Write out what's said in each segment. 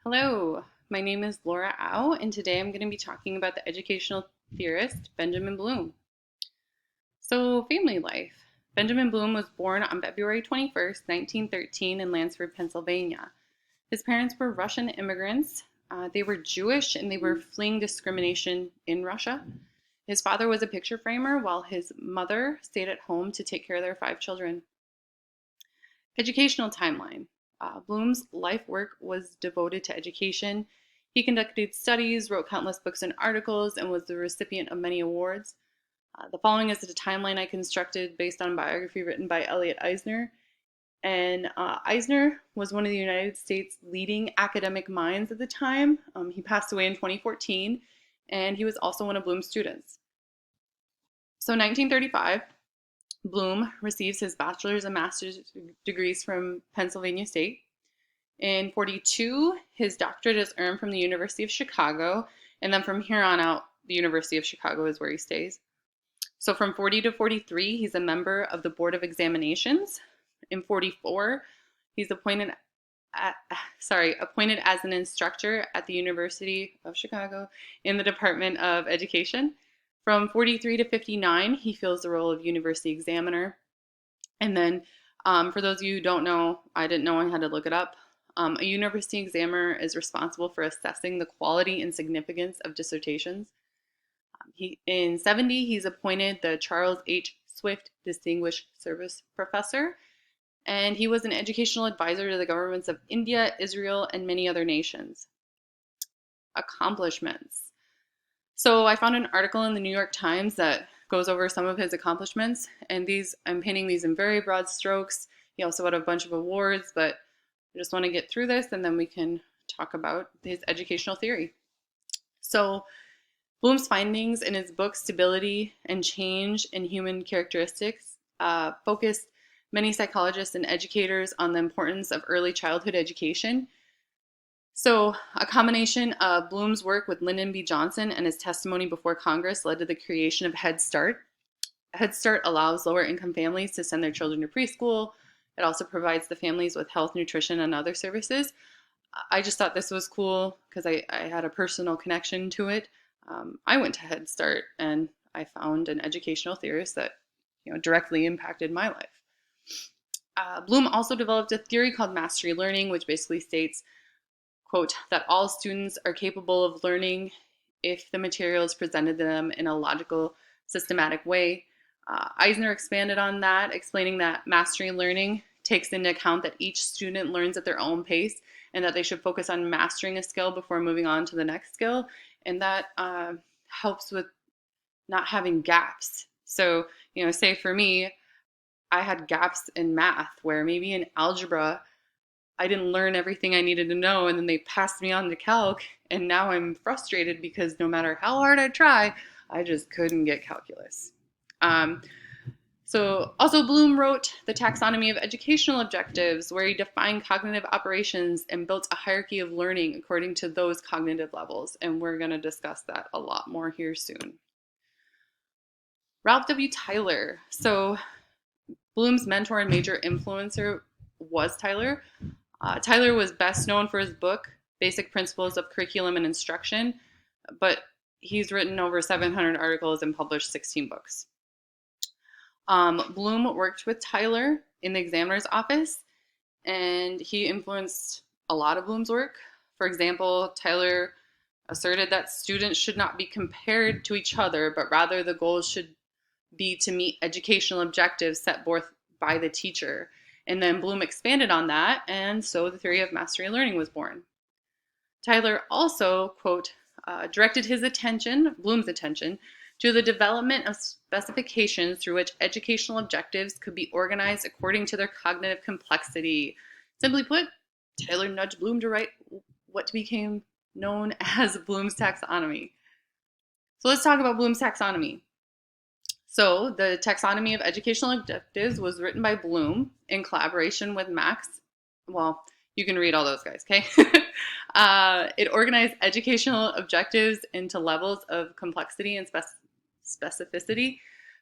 Hello, my name is Laura Au, and today I'm going to be talking about the educational theorist Benjamin Bloom. So, family life. Benjamin Bloom was born on February 21st, 1913, in Lansford, Pennsylvania. His parents were Russian immigrants. They were Jewish and they were fleeing discrimination in Russia. His father was a picture framer, while his mother stayed at home to take care of their five children. Educational timeline. Bloom's life work was devoted to education. He conducted studies, wrote countless books and articles, and was the recipient of many awards. The following is the timeline I constructed based on a biography written by Elliot Eisner. And Eisner was one of the United States' leading academic minds at the time. He passed away in 2014, and he was also one of Bloom's students. So, 1935, Bloom receives his bachelor's and master's degrees from Pennsylvania State. In 42, his doctorate is earned from the University of Chicago, and then from here on out, the University of Chicago is where he stays. So from 40 to 43, he's a member of the Board of Examinations. In 44, he's appointed as an instructor at the University of Chicago in the Department of Education. From 43 to 59, he fills the role of university examiner. And then, for those of you who don't know, I didn't know I had to look it up. A university examiner is responsible for assessing the quality and significance of dissertations. In 70, he's appointed the Charles H. Swift Distinguished Service Professor, and he was an educational advisor to the governments of India, Israel, and many other nations. Accomplishments. So I found an article in the New York Times that goes over some of his accomplishments, and I'm painting these in very broad strokes. He also had a bunch of awards, but I just want to get through this and then we can talk about his educational theory. So Bloom's findings in his book Stability and Change in Human Characteristics focused many psychologists and educators on the importance of early childhood education. So a combination of Bloom's work with Lyndon B. Johnson and his testimony before Congress led to the creation of Head Start. Head Start allows lower income families to send their children to preschool. It also provides the families with health, nutrition, and other services. I just thought this was cool because I had a personal connection to it. I went to Head Start and I found an educational theorist that directly impacted my life. Bloom also developed a theory called mastery learning, which basically states, quote, that all students are capable of learning if the material is presented to them in a logical, systematic way. Eisner expanded on that, explaining that mastery learning takes into account that each student learns at their own pace and that they should focus on mastering a skill before moving on to the next skill. And that helps with not having gaps. So, say for me, I had gaps in math where maybe in algebra, I didn't learn everything I needed to know, and then they passed me on to calc, and now I'm frustrated because no matter how hard I try, I just couldn't get calculus. So also Bloom wrote the Taxonomy of Educational Objectives, where he defined cognitive operations and built a hierarchy of learning according to those cognitive levels, and we're going to discuss that a lot more here soon. Ralph W. Tyler. So Bloom's mentor and major influencer was Tyler. Tyler was best known for his book, Basic Principles of Curriculum and Instruction, but he's written over 700 articles and published 16 books. Bloom worked with Tyler in the examiner's office, and he influenced a lot of Bloom's work. For example, Tyler asserted that students should not be compared to each other, but rather the goals should be to meet educational objectives set forth by the teacher. And then Bloom expanded on that, and so the theory of mastery learning was born. Tyler also, quote, directed Bloom's attention, to the development of specifications through which educational objectives could be organized according to their cognitive complexity. Simply put, Tyler nudged Bloom to write what became known as Bloom's taxonomy. So let's talk about Bloom's taxonomy. So the Taxonomy of Educational Objectives was written by Bloom in collaboration with Max. Well, you can read all those guys, okay? It organized educational objectives into levels of complexity and specificity.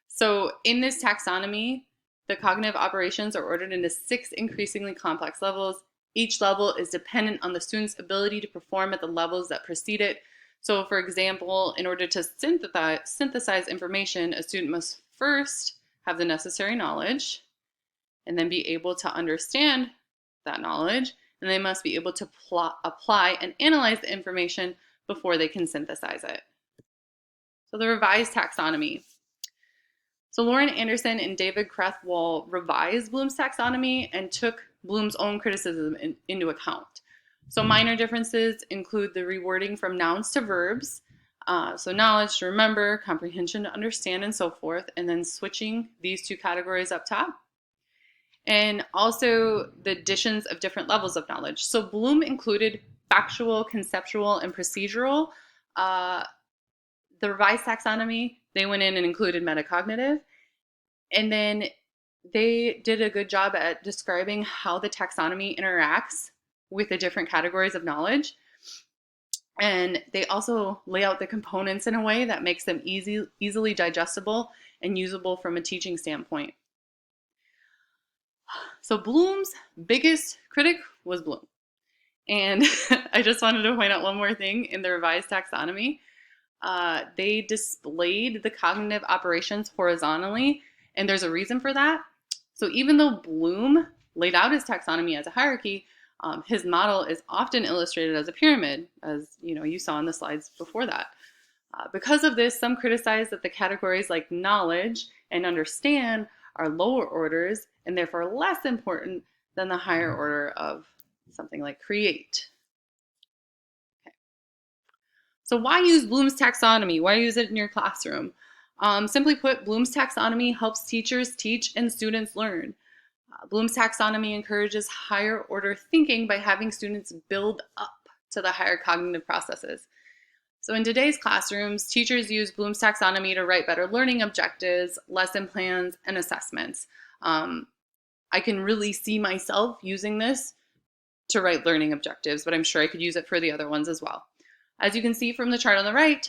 So in this taxonomy, the cognitive operations are ordered into 6 increasingly complex levels: Each level is dependent on the student's ability to perform at the levels that precede it. So for example, in order to synthesize information, a student must first have the necessary knowledge and then be able to understand that knowledge, and they must be able to apply and analyze the information before they can synthesize it. So the revised taxonomy. So Lauren Anderson and David Krathwohl revised Bloom's taxonomy and took Bloom's own criticism into account. So minor differences include the rewording from nouns to verbs, so knowledge to remember, comprehension to understand, and so forth, and then switching these two categories up top. And also the additions of different levels of knowledge. So Bloom included factual, conceptual, and procedural. The revised taxonomy, they went in and included metacognitive. And then they did a good job at describing how the taxonomy interacts with the different categories of knowledge. And they also lay out the components in a way that makes them easily digestible and usable from a teaching standpoint. So Bloom's biggest critic was Bloom. And I just wanted to point out one more thing in the revised taxonomy. They displayed the cognitive operations horizontally, and there's a reason for that. So even though Bloom laid out his taxonomy as a hierarchy, his model is often illustrated as a pyramid, as you saw in the slides before that. Because of this, some criticize that the categories like knowledge and understand are lower orders and therefore less important than the higher order of something like create. Okay. So why use Bloom's taxonomy? Why use it in your classroom? Simply put, Bloom's taxonomy helps teachers teach and students learn. Bloom's taxonomy encourages higher order thinking by having students build up to the higher cognitive processes. So in today's classrooms, teachers use Bloom's taxonomy to write better learning objectives, lesson plans, and assessments. I can really see myself using this to write learning objectives, but I'm sure I could use it for the other ones as well. As you can see from the chart on the right,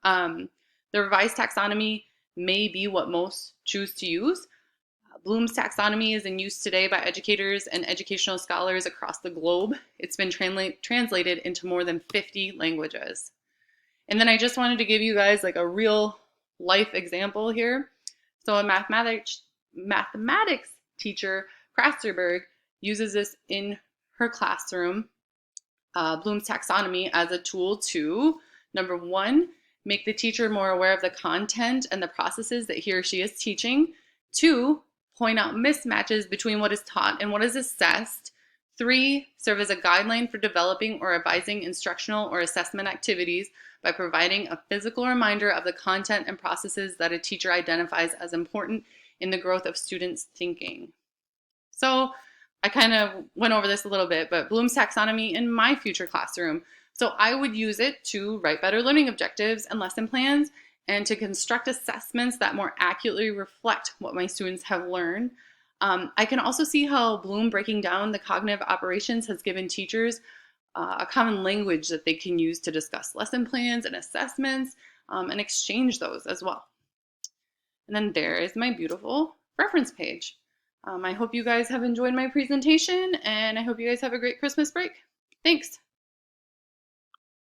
the revised taxonomy may be what most choose to use. Bloom's taxonomy is in use today by educators and educational scholars across the globe. It's been translated into more than 50 languages. And then I just wanted to give you guys like a real life example here. So a mathematics teacher, Krasterberg, uses this in her classroom, Bloom's taxonomy, as a tool to, number one, make the teacher more aware of the content and the processes that he or she is teaching. Two, point out mismatches between what is taught and what is assessed. Three, serve as a guideline for developing or revising instructional or assessment activities by providing a physical reminder of the content and processes that a teacher identifies as important in the growth of students' thinking. So I kind of went over this a little bit, but Bloom's taxonomy in my future classroom. So I would use it to write better learning objectives and lesson plans and to construct assessments that more accurately reflect what my students have learned. I can also see how Bloom breaking down the cognitive operations has given teachers a common language that they can use to discuss lesson plans and assessments and exchange those as well. And then there is my beautiful reference page. I hope you guys have enjoyed my presentation, and I hope you guys have a great Christmas break. Thanks.